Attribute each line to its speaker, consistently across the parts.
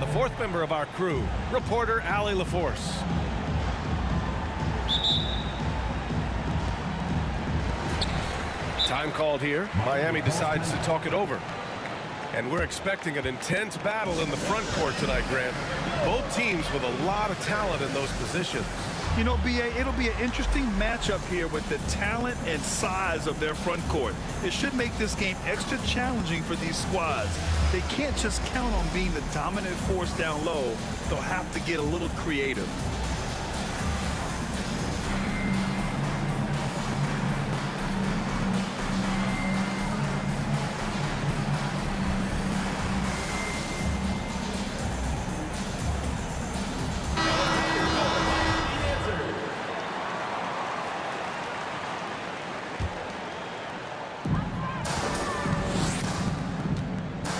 Speaker 1: the fourth member of our crew, reporter Allie LaForce. Time called here. Miami decides to talk it over. And we're expecting an intense battle in the front court tonight, Grant. Both teams with a lot of talent in those positions.
Speaker 2: You know, B.A., it'll be an interesting matchup here with the talent and size of their front court. It should make this game extra challenging for these squads. They can't just count on being the dominant force down low. They'll have to get a little creative.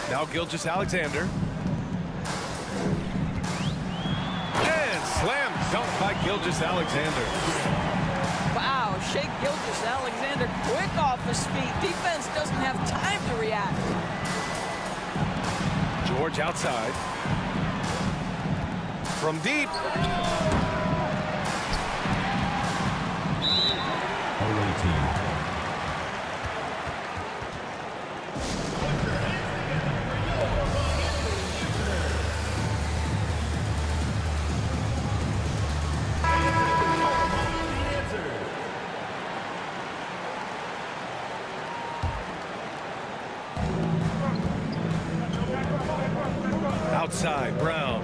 Speaker 1: Now Gilgeous-Alexander. And slam dunk by Gilgeous-Alexander.
Speaker 3: Wow, Shea Gilgeous-Alexander quick off his feet. Defense doesn't have time to react.
Speaker 1: George outside. From deep. Outside, Brown.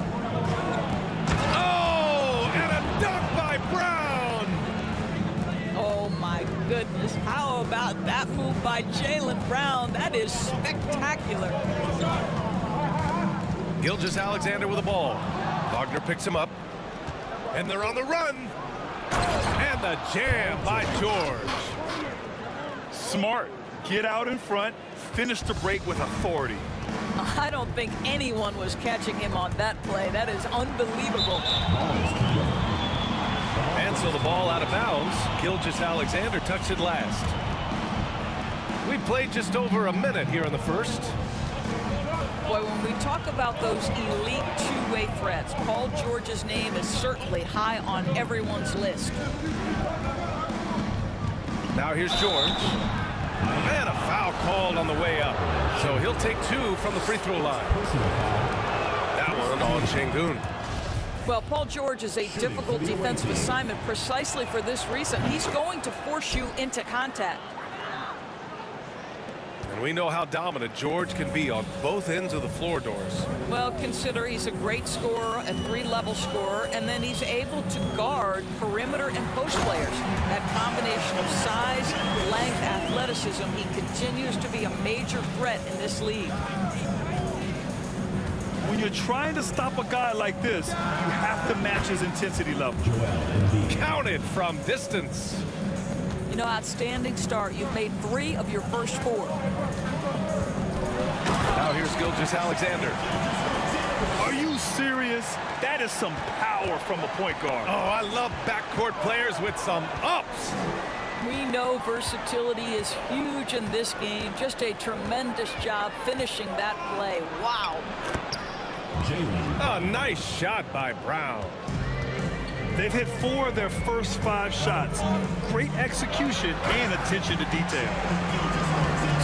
Speaker 1: Oh, and a dunk by Brown!
Speaker 3: Oh, my goodness. How about that move by Jaylen Brown? That is spectacular.
Speaker 1: Gilgeous-Alexander with the ball. Wagner picks him up. And they're on the run. And the jam by George.
Speaker 2: Smart. Get out in front. Finish the break with authority.
Speaker 3: I don't think anyone was catching him on that play. That is unbelievable.
Speaker 1: And so the ball out of bounds. Gilgeous-Alexander touched it last. We played just over a minute here in the first.
Speaker 3: Boy, when we talk about those elite two-way threats, Paul George's name is certainly high on everyone's list.
Speaker 1: Now here's George. And a foul called on the way up. So he'll take two from the free throw line. That one on Şengün.
Speaker 3: Well, Paul George is a difficult defensive assignment precisely for this reason. He's going to force you into contact.
Speaker 1: And we know how dominant George can be on both ends of the floor, Doris.
Speaker 3: Well, consider he's a great scorer, a three-level scorer, and then he's able to guard perimeter and post players. That combination of size, length, athleticism, he continues to be a major threat in this league.
Speaker 2: When you're trying to stop a guy like this, you have to match his intensity level.
Speaker 1: Counted from distance.
Speaker 3: You know, outstanding start. You've made 3 of your first 4.
Speaker 1: Now here's Gilgeous-Alexander.
Speaker 2: Are you serious? That is some power from a point guard.
Speaker 1: Oh, I love backcourt players with some ups.
Speaker 3: We know versatility is huge in this game. Just a tremendous job finishing that play. Wow.
Speaker 1: A nice shot by Brown.
Speaker 2: They've hit 4 of their first 5 shots. Great execution and attention to detail.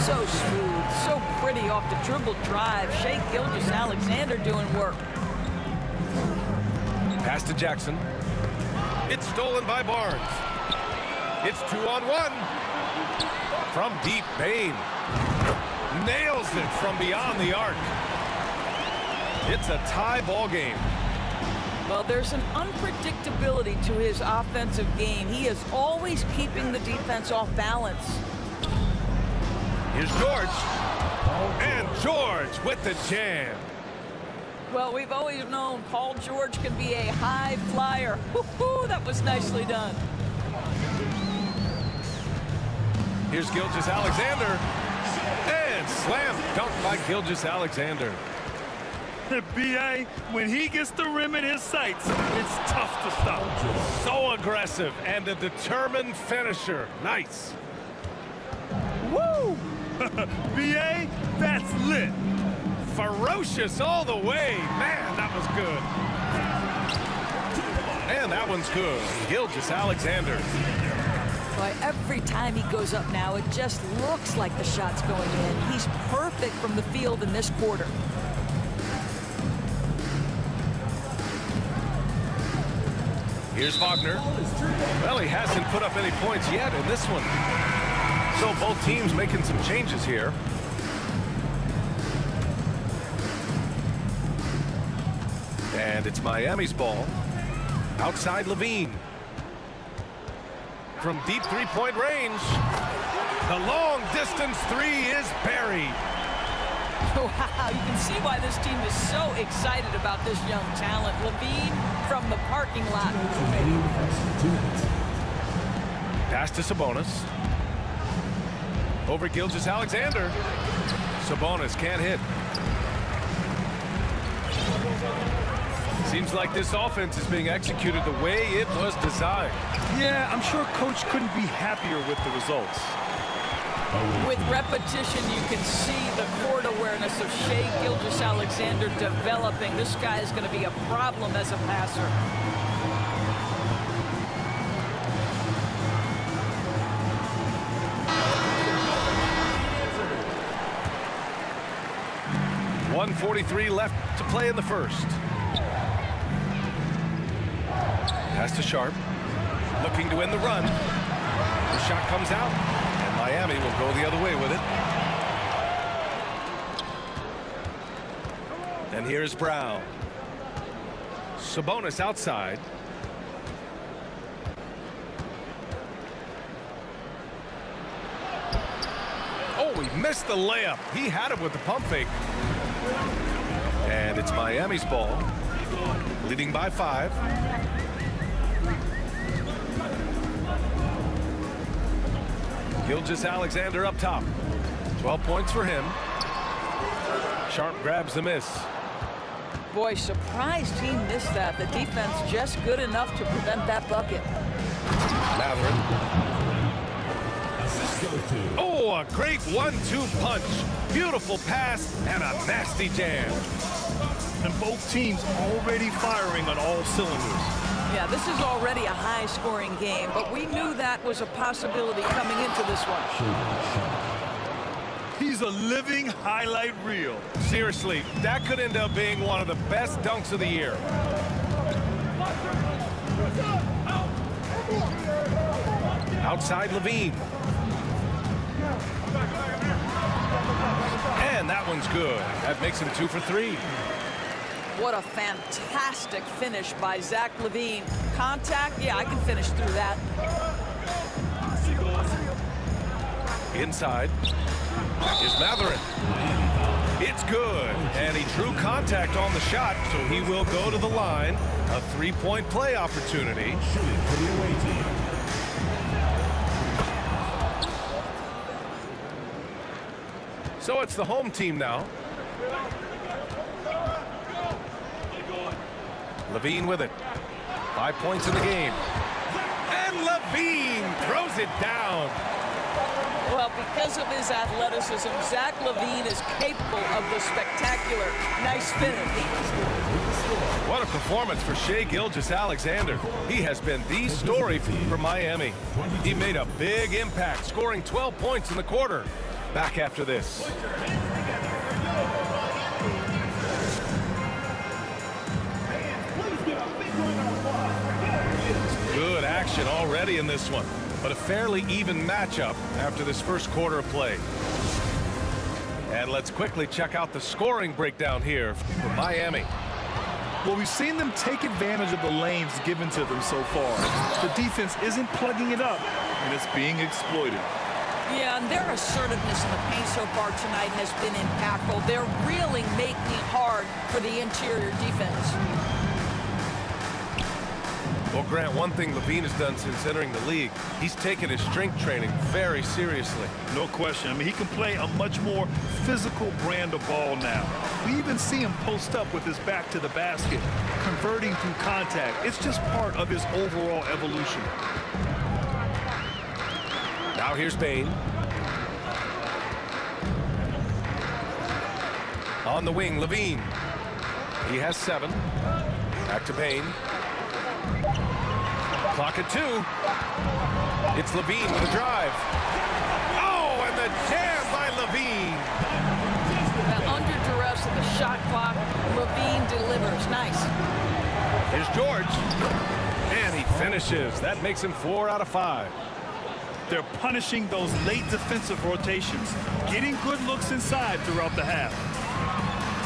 Speaker 3: So smooth, so pretty off the dribble drive. Shea Gilgeous-Alexander doing work.
Speaker 1: Pass to Jackson. It's stolen by Barnes. It's 2-on-1. From deep, Bain. Nails it from beyond the arc. It's a tie ball game.
Speaker 3: Well, there's an unpredictability to his offensive game. He is always keeping the defense off balance.
Speaker 1: Here's George. And George with the jam.
Speaker 3: Well, we've always known Paul George can be a high flyer. Woo-hoo, that was nicely done.
Speaker 1: Here's Gilgeous-Alexander. And slam dunk by Gilgeous-Alexander.
Speaker 2: B.A., when he gets the rim in his sights, it's tough to stop.
Speaker 1: So aggressive and a determined finisher. Nice.
Speaker 2: Woo! B.A., that's lit.
Speaker 1: Ferocious all the way. Man, that one's good. Gilgeous-Alexander.
Speaker 3: Boy, every time he goes up now, it just looks like the shot's going in. He's perfect from the field in this quarter.
Speaker 1: Here's Wagner. Well, he hasn't put up any points yet in this one. So both teams making some changes here. And it's Miami's ball. Outside Levine. From deep three-point range. The long distance three is buried.
Speaker 3: Wow, you can see why this team is so excited about this young talent. Levine from the parking lot.
Speaker 1: Pass to Sabonis. Over Gilgeous-Alexander. Sabonis can't hit. Seems like this offense is being executed the way it was designed.
Speaker 2: Yeah, I'm sure Coach couldn't be happier with the results.
Speaker 3: With repetition, you can see the court awareness of Shai Gilgeous-Alexander developing. This guy is going to be a problem as a passer.
Speaker 1: .143 left to play in the first. Pass to Sharp. Looking to win the run. The shot comes out. Miami will go the other way with it. And here's Brown. Sabonis outside. Oh, he missed the layup. He had it with the pump fake. And it's Miami's ball. Leading by 5. Gilgeous-Alexander up top. 12 points for him. Sharp grabs the miss.
Speaker 3: Boy, surprised he missed that. The defense just good enough to prevent that bucket.
Speaker 1: Matherin. Oh, a great 1-2 punch. Beautiful pass and a nasty jam.
Speaker 2: And both teams already firing on all cylinders.
Speaker 3: Yeah, this is already a high-scoring game, but we knew that was a possibility coming into this one.
Speaker 2: He's a living highlight reel.
Speaker 1: Seriously, that could end up being one of the best dunks of the year. Outside Levine. And that one's good. That makes him 2 for 3.
Speaker 3: What a fantastic finish by Zach LaVine. Contact, yeah, I can finish through that.
Speaker 1: Inside. Is Matherin. It's good. And he drew contact on the shot, so he will go to the line. A 3-point play opportunity. So it's the home team now. Levine with it. 5 points in the game. And Levine throws it down.
Speaker 3: Well, because of his athleticism, Zach LaVine is capable of the spectacular. Nice finish.
Speaker 1: What a performance for Shai Gilgeous-Alexander. He has been the story for Miami. He made a big impact, scoring 12 points in the quarter. Back after this. Good action already in this one, but a fairly even matchup after this first quarter of play. And let's quickly check out the scoring breakdown here for Miami.
Speaker 2: Well, we've seen them take advantage of the lanes given to them so far. The defense isn't plugging it up, and it's being exploited.
Speaker 3: Yeah, and their assertiveness in the paint so far tonight has been impactful. They're really making it hard for the interior defense.
Speaker 1: Well, Grant, one thing Levine has done since entering the league, he's taken his strength training very seriously.
Speaker 2: No question. I mean, he can play a much more physical brand of ball now. We even see him post up with his back to the basket, converting through contact. It's just part of his overall evolution.
Speaker 1: Now here's Bane. On the wing, Levine. He has 7. Back to Bane. Clock at 2. It's Levine with a drive. Oh, and the jam by Levine.
Speaker 3: Now, under duress of the shot clock, Levine delivers. Nice.
Speaker 1: Here's George. And he finishes. That makes him 4 out of 5.
Speaker 2: They're punishing those late defensive rotations, getting good looks inside throughout the half.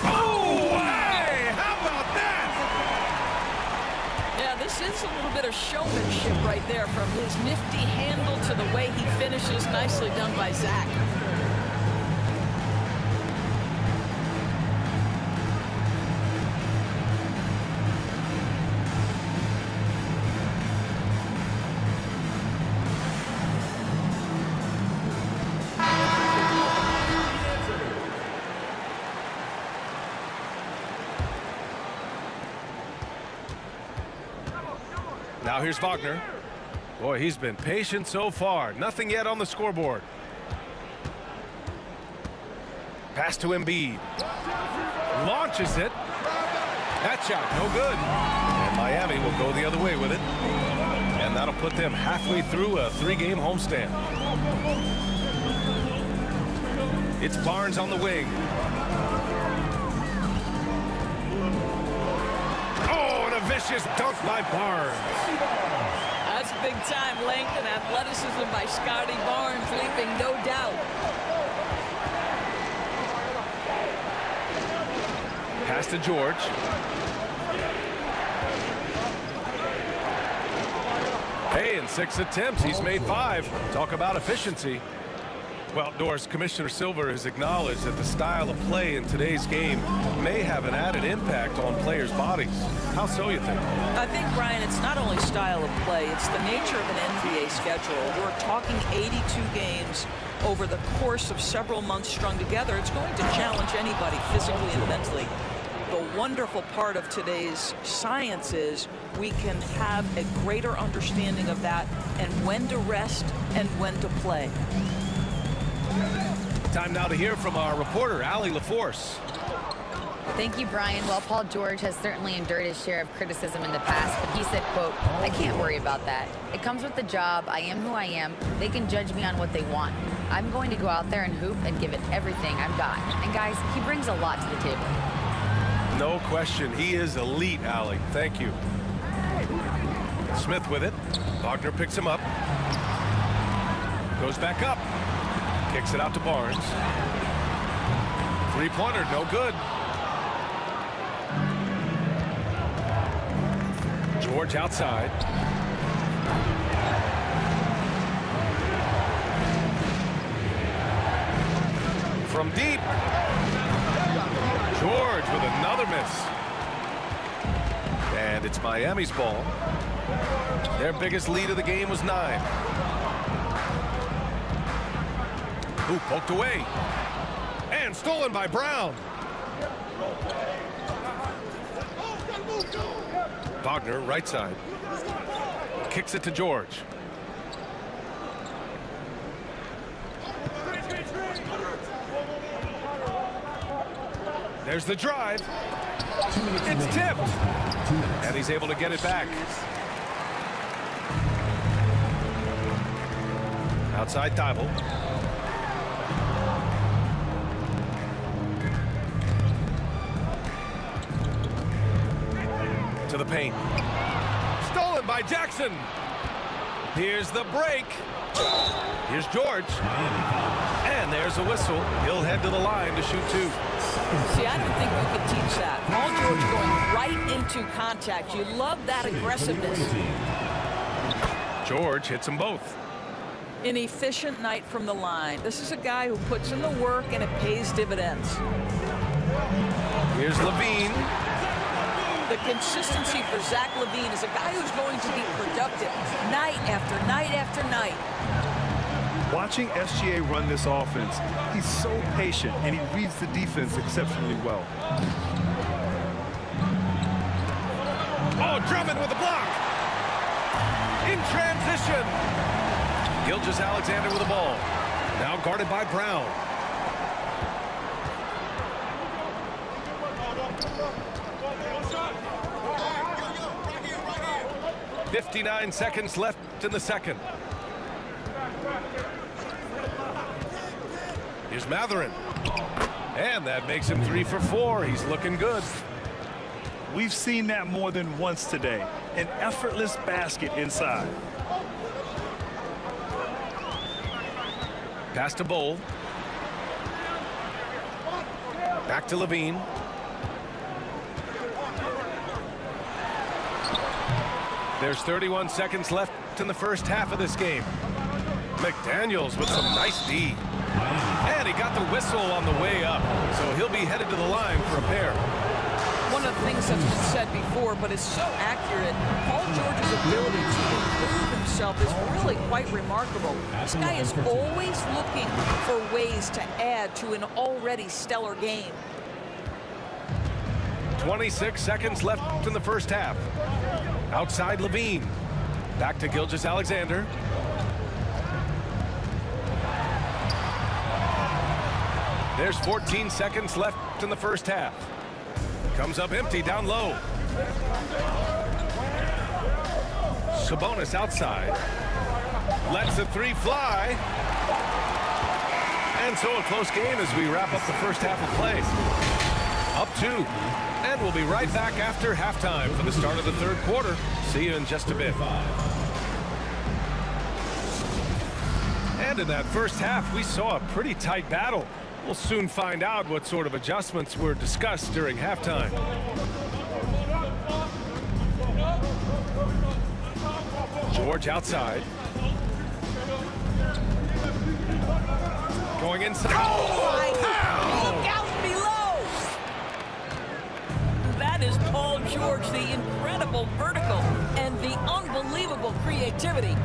Speaker 1: Oh, hey! How about that?
Speaker 3: Yeah, this is a little bit of showmanship right there, from his nifty handle to the way he finishes. Nicely done by Zach.
Speaker 1: Now here's Wagner. Boy, he's been patient so far. Nothing yet on the scoreboard. Pass to Embiid. Launches it. That shot, no good. And Miami will go the other way with it. And that'll put them halfway through a 3-game homestand. It's Barnes on the wing. Oh, and a vicious dunk by Barnes.
Speaker 3: That's big-time length and athleticism by Scotty Barnes, leaping, no doubt.
Speaker 1: Pass to George. Hey, in 6 attempts, he's made 5. Talk about efficiency. Well, Doris, Commissioner Silver has acknowledged that the style of play in today's game may have an added impact on players' bodies. How so, you think?
Speaker 3: I think, Brian, it's not only style of play, it's the nature of an NBA schedule. We're talking 82 games over the course of several months strung together. It's going to challenge anybody physically and mentally. The wonderful part of today's science is we can have a greater understanding of that and when to rest and when to play.
Speaker 1: Time now to hear from our reporter, Allie LaForce.
Speaker 4: Thank you, Brian. Well, Paul George has certainly endured his share of criticism in the past, but he said, quote, "I can't worry about that. It comes with the job. I am who I am. They can judge me on what they want. I'm going to go out there and hoop and give it everything I've got." And guys, he brings a lot to the table.
Speaker 1: No question. He is elite, Allie. Thank you. Smith with it. Wagner picks him up. Goes back up. Kicks it out to Barnes. Three-pointer, no good. George outside. From deep. George with another miss. And it's Miami's ball. Their biggest lead of the game was 9. Ooh, poked away. And stolen by Brown. Wagner, right side. Kicks it to George. There's the drive. It's tipped. And he's able to get it back. Outside Thibault. To the paint. Stolen by Jackson. Here's the break. Here's George. And there's a whistle. He'll head to the line to shoot 2.
Speaker 3: See, I don't think we can teach that. Paul George going right into contact. You love that aggressiveness.
Speaker 1: George hits them both.
Speaker 3: An efficient night from the line. This is a guy who puts in the work and it pays dividends.
Speaker 1: Here's Levine.
Speaker 3: The consistency for Zach Levine is a guy who's going to be productive night after night after night.
Speaker 2: Watching SGA run this offense, he's so patient and he reads the defense exceptionally well.
Speaker 1: Oh, Drummond with a block. In transition. Gilgeous-Alexander with the ball. Now guarded by Brown. 59 seconds left in the second. Here's Matherin. And that makes him 3 for 4. He's looking good.
Speaker 2: We've seen that more than once today. An effortless basket inside.
Speaker 1: Pass to Bowl. Back to Levine. There's 31 seconds left in the first half of this game. McDaniels with some nice D. And he got the whistle on the way up, so he'll be headed to the line for a pair.
Speaker 3: One of the things that's been said before, but it's so accurate, Paul George's ability to improve himself is really quite remarkable. This guy is always looking for ways to add to an already stellar game.
Speaker 1: 26 seconds left in the first half. Outside Levine. Back to Gilgeous-Alexander. There's 14 seconds left in the first half. Comes up empty down low. Sabonis outside. Lets the 3 fly. And so a close game as we wrap up the first half of play. Up 2. And we'll be right back after halftime for the start of the third quarter. See you in just a bit. And in that first half, we saw a pretty tight battle. We'll soon find out what sort of adjustments were discussed during halftime. George outside. Going inside.
Speaker 3: Oh, look out below! That is Paul George, the incredible vertical and the unbelievable creativity.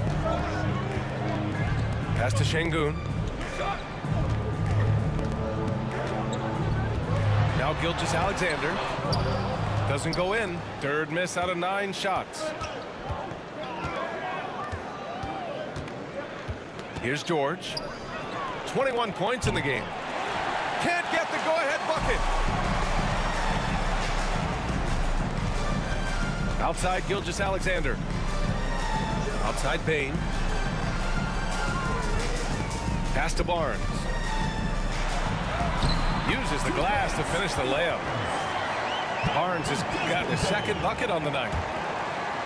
Speaker 1: Pass to Şengün. Now Gilgeous-Alexander. Doesn't go in. Third miss out of 9 shots. Here's George. 21 points in the game. Can't get the go-ahead bucket. Outside Gilgeous-Alexander. Outside Bain. Pass to Barnes. Uses the glass to finish the layup. Barnes has got his second bucket on the night.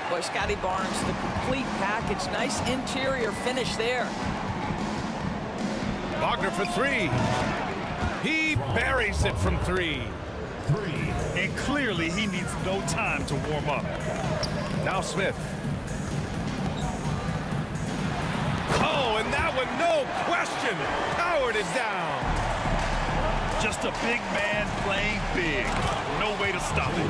Speaker 3: Boy, Scotty Barnes, the complete package. Nice interior finish there.
Speaker 1: Wagner for 3. He buries it from 3.
Speaker 2: And clearly he needs no time to warm up.
Speaker 1: Now Smith. Oh, and that one, no question, powered it down.
Speaker 2: Just a big man playing big. No way to stop it.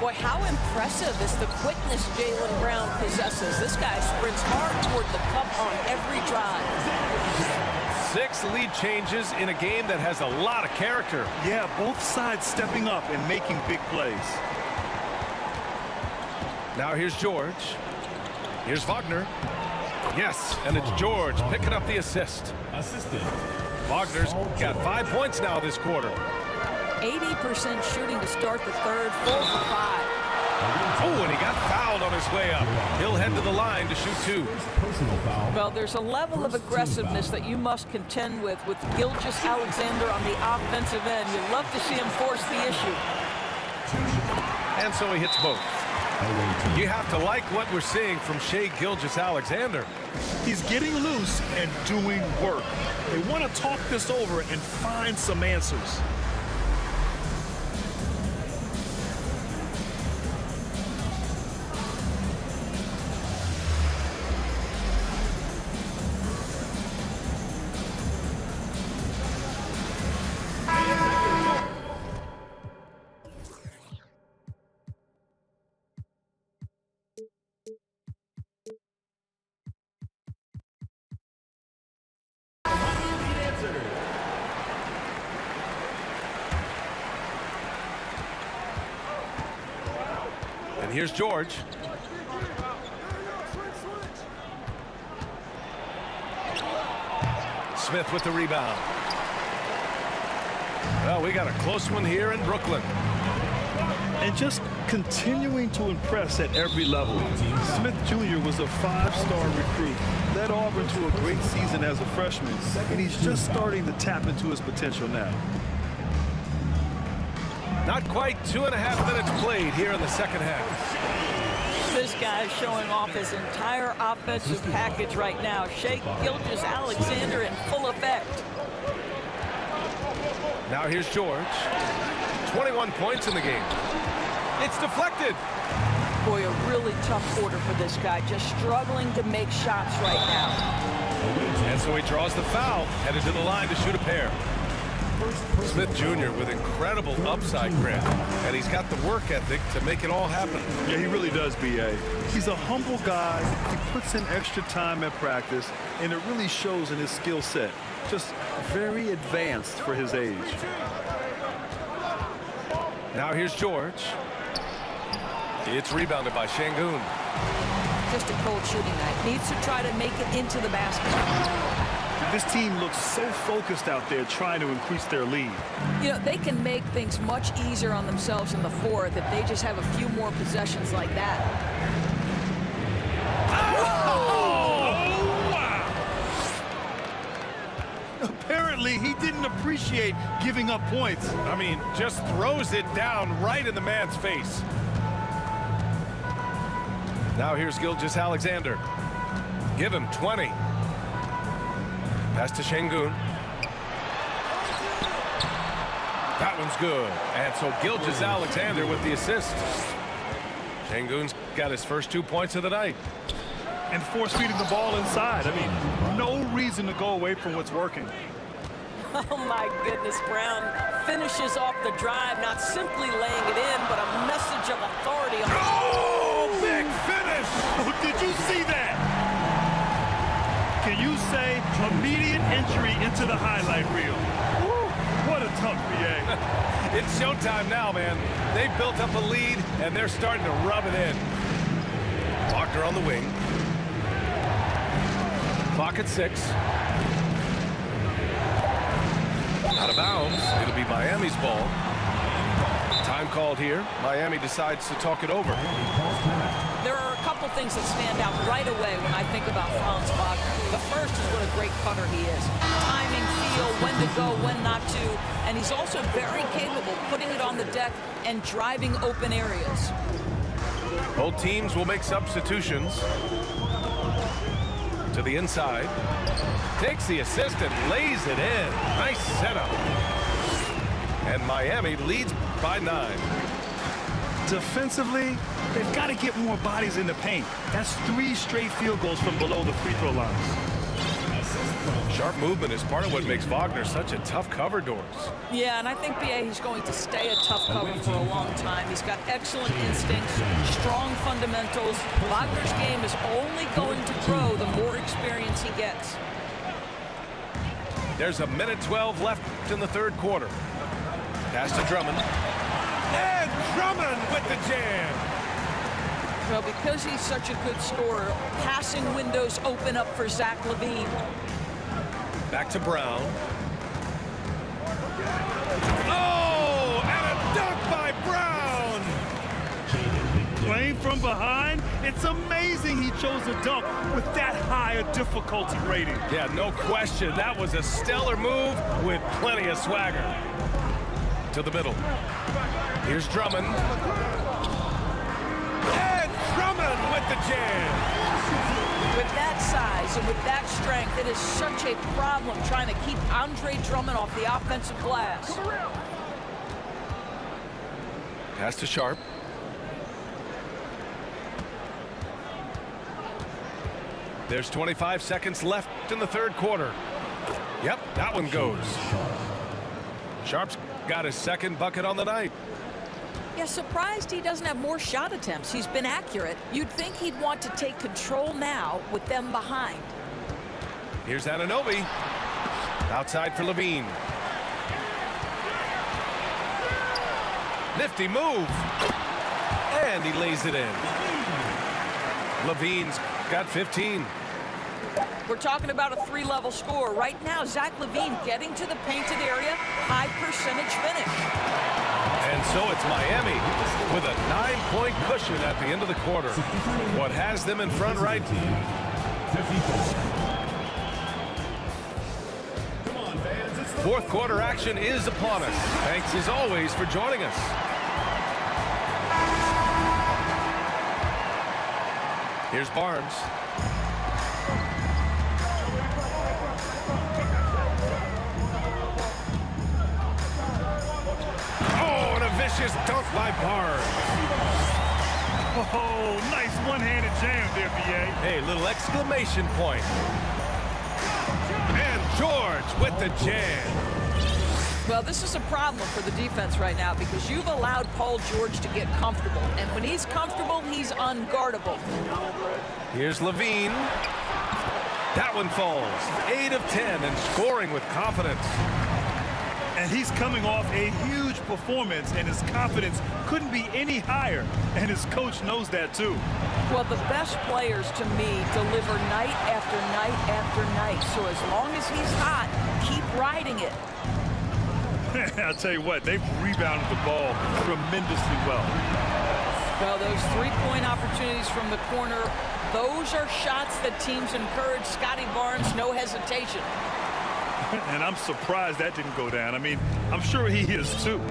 Speaker 3: Boy, how impressive is the quickness Jaylen Brown possesses. This guy sprints hard toward the cup on every drive.
Speaker 1: 6 lead changes in a game that has a lot of character.
Speaker 2: Yeah, both sides stepping up and making big plays.
Speaker 1: Now here's George. Here's Wagner. Yes, and it's George picking up the assist. Wagner's got 5 points now this quarter.
Speaker 3: 80% shooting to start the third, 4 for 5.
Speaker 1: Oh, and he got fouled on his way up. He'll head to the line to shoot 2.
Speaker 3: Well, there's a level of aggressiveness that you must contend with Gilgeous-Alexander on the offensive end. You'd love to see him force the issue.
Speaker 1: And so he hits both. You have to like what we're seeing from Shai Gilgeous-Alexander.
Speaker 2: He's getting loose and doing work. They want to talk this over and find some answers.
Speaker 1: And here's George. Smith with the rebound. Well, we got a close one here in Brooklyn.
Speaker 2: And just continuing to impress at every level. Smith Jr. was a 5-star recruit, led Auburn to a great season as a freshman, and he's just starting to tap into his potential now.
Speaker 1: Not quite 2.5 minutes played here in the second half.
Speaker 3: This guy's showing off his entire offensive package right now. Shea Gilgeous-Alexander in full effect.
Speaker 1: Now here's George. 21 points in the game. It's deflected.
Speaker 3: Boy, a really tough quarter for this guy. Just struggling to make shots right now.
Speaker 1: And so he draws the foul, headed to the line to shoot a pair. Smith Jr. with incredible upside grip, and he's got the work ethic to make it all happen.
Speaker 2: Yeah, he really does, B.A. He's a humble guy. He puts in extra time at practice, and it really shows in his skill set. Just very advanced for his age.
Speaker 1: Now here's George. It's rebounded by Şengün.
Speaker 3: Just a cold shooting night. Needs to try to make it into the basket.
Speaker 2: This team looks so focused out there trying to increase their lead.
Speaker 3: You know, they can make things much easier on themselves in the fourth if they just have a few more possessions like that.
Speaker 2: Oh, wow. Apparently, he didn't appreciate giving up points.
Speaker 1: I mean, just throws it down right in the man's face. Now here's Gilgeous-Alexander. Give him 20. Pass to Şengün. That one's good. And so Gilgeous-Alexander with the assist. Şengün's got his first 2 points of the night.
Speaker 2: And force-feeding the ball inside. I mean, no reason to go away from what's working.
Speaker 3: Oh, my goodness, Brown finishes off the drive, not simply laying it in, but a message of authority.
Speaker 1: Oh, big finish!
Speaker 2: Oh, did you see that? Can you say immediate entry into the highlight reel? Woo, what a tough BA.
Speaker 1: It's showtime now, man. They've built up a lead, and they're starting to rub it in. Wagner on the wing. Clock at 6. Out of bounds. It'll be Miami's ball. Time called here. Miami decides to talk it over.
Speaker 3: There are a couple things that stand out right away when I think about Franz Wagner. The first is what a great cutter he is. Timing, feel, when to go, when not to. And he's also very capable putting it on the deck and driving open areas.
Speaker 1: Both teams will make substitutions. To the inside. Takes the assist and lays it in. Nice setup. And Miami leads by 9.
Speaker 2: Defensively, they've got to get more bodies in the paint. That's 3 straight field goals from below the free throw line.
Speaker 1: Sharp movement is part of what makes Wagner such a tough cover, Doris.
Speaker 3: Yeah, and I think BA he's going to stay a tough cover for a long time. He's got excellent instincts, strong fundamentals. Wagner's game is only going to grow the more experience he gets.
Speaker 1: There's a minute 12 left in the third quarter. Pass to Drummond. And Drummond with the jam.
Speaker 3: Well, because he's such a good scorer, passing windows open up for Zach LaVine.
Speaker 1: Back to Brown. Oh, and a dunk by Brown.
Speaker 2: Playing from behind, it's amazing he chose a dunk with that high a difficulty rating.
Speaker 1: Yeah, no question. That was a stellar move with plenty of swagger. To the middle. Here's Drummond. And Drummond with the jam.
Speaker 3: With that size and with that strength, it is such a problem trying to keep Andre Drummond off the offensive glass.
Speaker 1: Pass to Sharp. There's 25 seconds left in the third quarter. Yep, that one goes. Sharp's got his second bucket on the night.
Speaker 3: Yeah, surprised he doesn't have more shot attempts. He's been accurate. You'd think he'd want to take control now with them behind.
Speaker 1: Here's Anunoby. Outside for LaVine. Nifty move. And he lays it in. LaVine's got 15.
Speaker 3: We're talking about a 3-level score. Right now, Zach LaVine getting to the painted area, high percentage finish.
Speaker 1: And so it's Miami with a 9-point cushion at the end of the quarter. What has them in front right? Fourth quarter action is upon us. Thanks as always for joining us. Here's Barnes. Oh, and a vicious dunk by Barnes.
Speaker 2: Oh, nice one-handed jam there, B.A.
Speaker 1: Hey, little exclamation point. And George with the jam.
Speaker 3: Well, this is a problem for the defense right now because you've allowed Paul George to get comfortable. And when he's comfortable, he's unguardable.
Speaker 1: Here's Levine. That one falls. 8 of 10 and scoring with confidence.
Speaker 2: And he's coming off a huge performance, and his confidence couldn't be any higher. And his coach knows that, too.
Speaker 3: Well, the best players, to me, deliver night after night after night. So as long as he's hot, keep riding it.
Speaker 2: I'll tell you what, they've rebounded the ball tremendously well.
Speaker 3: Well, those three-point opportunities from the corner, those are shots that teams encourage. Scotty Barnes, no hesitation.
Speaker 2: And I'm surprised that didn't go down. I mean, I'm sure he is, too.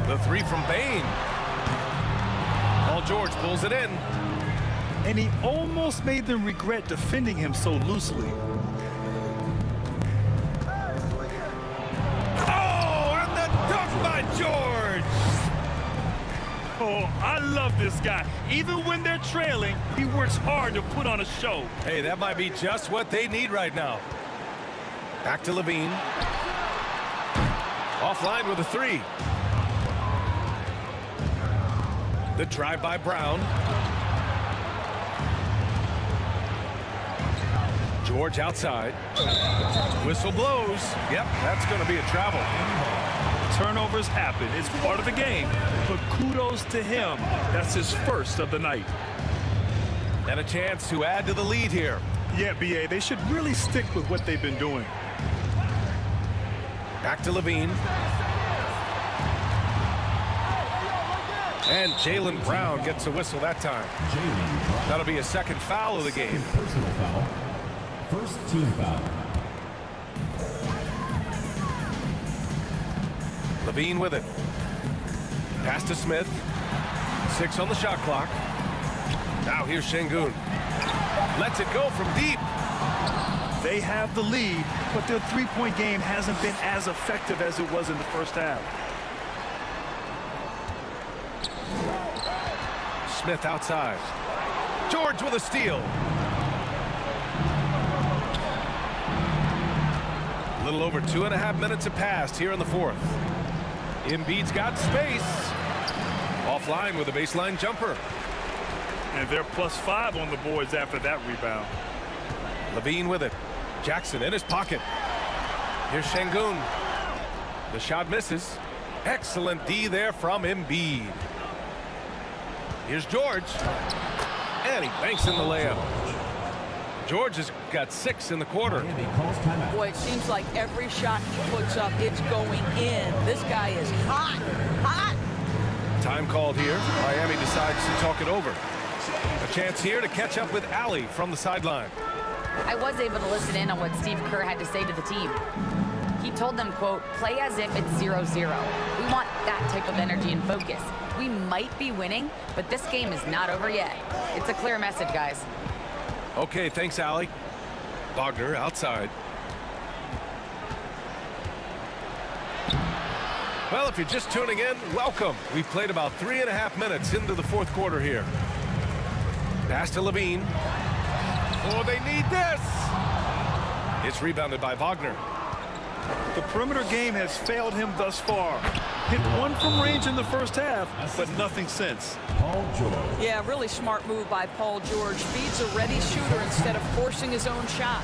Speaker 1: The three from Bain. Paul George pulls it in.
Speaker 2: And he almost made them regret defending him so loosely.
Speaker 1: George!
Speaker 2: Oh, I love this guy. Even when they're trailing, he works hard to put on a show.
Speaker 1: Hey, that might be just what they need right now. Back to Levine. Offline with a three. The drive by Brown. George outside. Whistle blows. Yep, that's going to be a travel.
Speaker 2: Turnovers happen. It's part of the game. But kudos to him. That's his first of the night.
Speaker 1: And a chance to add to the lead here.
Speaker 2: Yeah, B.A., they should really stick with what they've been doing.
Speaker 1: Back to Levine. And Jaylen Brown gets a whistle that time. That'll be a second foul of the game.
Speaker 5: Personal foul. First team foul.
Speaker 1: Levine with it. Pass to Smith. 6 on the shot clock. Now here's Şengün. Lets it go from deep.
Speaker 2: They have the lead, but their three-point game hasn't been as effective as it was in the first half.
Speaker 1: Smith outside. George with a steal. A little over 2.5 minutes have passed here in the fourth. Embiid's got space. Offline with a baseline jumper.
Speaker 2: And they're +5 on the boards after that rebound.
Speaker 1: Levine with it. Jackson in his pocket. Here's Şengün. The shot misses. Excellent D there from Embiid. Here's George. And he banks in the layup. George has got 6 in the quarter.
Speaker 3: Boy, it seems like every shot he puts up, it's going in. This guy is hot, hot.
Speaker 1: Time called here. Miami decides to talk it over. A chance here to catch up with Allie from the sideline.
Speaker 4: I was able to listen in on what Steve Kerr had to say to the team. He told them, quote, play as if it's 0-0. We want that type of energy and focus. We might be winning, but this game is not over yet. It's a clear message, guys.
Speaker 1: Okay, thanks, Allie. Wagner outside. Well, if you're just tuning in, welcome. We've played about 3.5 minutes into the fourth quarter here. Pass to Levine. Oh, they need this. It's rebounded by Wagner.
Speaker 2: The perimeter game has failed him thus far. Hit one from range in the first half, but nothing since.
Speaker 5: Paul George.
Speaker 3: Yeah, really smart move by Paul George. Feeds a ready shooter instead of forcing his own shot.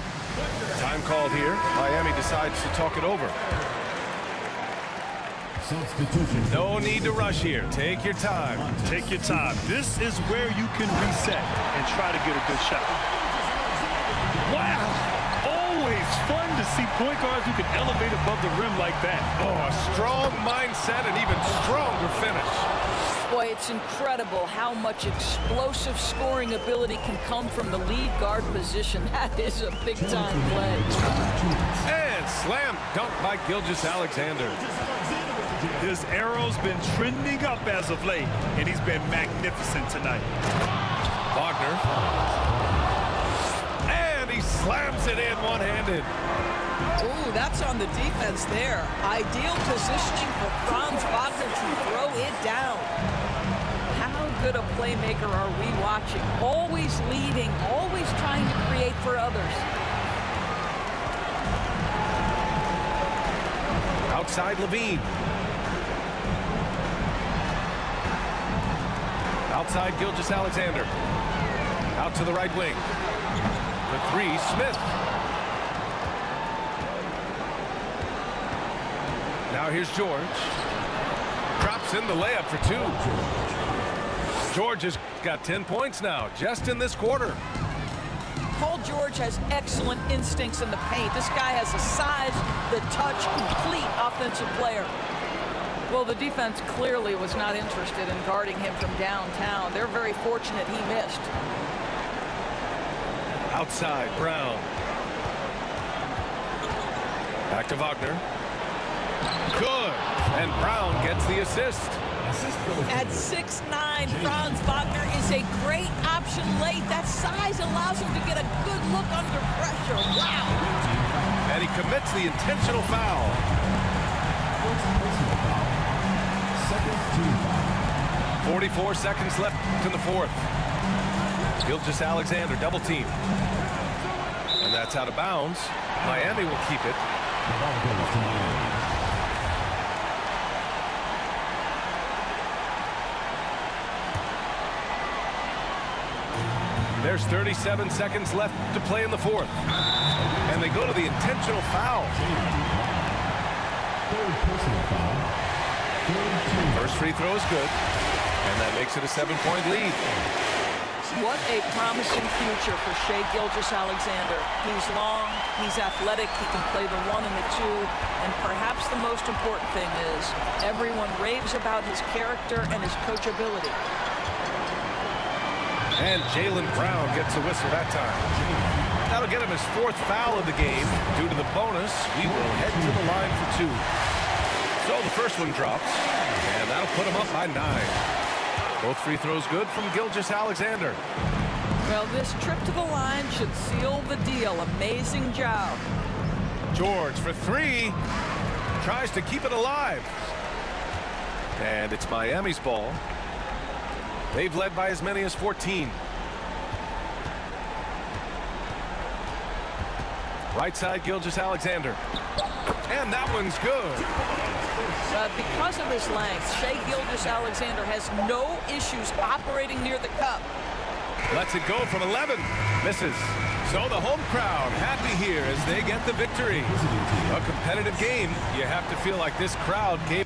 Speaker 1: Time called here. Miami decides to talk it over.
Speaker 5: Substitution.
Speaker 1: No need to rush here. Take your time.
Speaker 2: Take your time. This is where you can reset and try to get a good shot. Wow! Always It's fun to see point guards who can elevate above the rim like that.
Speaker 1: Oh, a strong mindset and even stronger finish.
Speaker 3: Boy, it's incredible how much explosive scoring ability can come from the lead guard position. That is a big-time play.
Speaker 1: And slam dunk by Gilgeous-Alexander.
Speaker 2: His arrow's been trending up as of late, and he's been magnificent tonight.
Speaker 1: Wagner. And he slams it in one-handed.
Speaker 3: Ooh, that's on the defense there. Ideal positioning for Franz Wagner to throw it down. How good a playmaker are we watching? Always leading, always trying to create for others.
Speaker 1: Outside Levine. Outside Gilgeous-Alexander. Out to the right wing. The three, Smith. Now here's George. Drops in the layup for two. George has got 10 points now, just in this quarter.
Speaker 3: Paul George has excellent instincts in the paint. This guy has the size, the touch, complete offensive player. Well, the defense clearly was not interested in guarding him from downtown. They're very fortunate he missed.
Speaker 1: Outside, Brown. Back to Wagner. Good. And Brown gets the assist.
Speaker 3: At 6'9", Franz Wagner is a great option late. That size allows him to get a good look under pressure. Wow.
Speaker 1: And he commits the intentional foul. 44 seconds left in the fourth. Gilgeous-Alexander double team. And that's out of bounds. Miami will keep it.
Speaker 5: The ball goes to Miami.
Speaker 1: There's 37 seconds left to play in the fourth. And they go to the intentional foul.
Speaker 5: Third personal foul.
Speaker 1: First free throw is good. And that makes it a 7-point lead.
Speaker 3: What a promising future for Shai Gilgeous-Alexander. He's long, he's athletic, he can play the 1 and the 2, and perhaps the most important thing is everyone raves about his character and his coachability.
Speaker 1: And Jaylen Brown gets a whistle that time. That'll get him his fourth foul of the game. Due to the bonus, we will head to the line for two. So the first one drops, and that'll put him up by 9. Both free throws good from Gilgeous-Alexander.
Speaker 3: Well, this trip to the line should seal the deal. Amazing job.
Speaker 1: George for 3. Tries to keep it alive. And it's Miami's ball. They've led by as many as 14. Right side, Gilgeous-Alexander. And that one's good.
Speaker 3: Because of his length, Shai Gilgeous-Alexander has no issues operating near the cup.
Speaker 1: Lets it go from 11. Misses. So the home crowd happy here as they get the victory. A competitive game. You have to feel like this crowd gave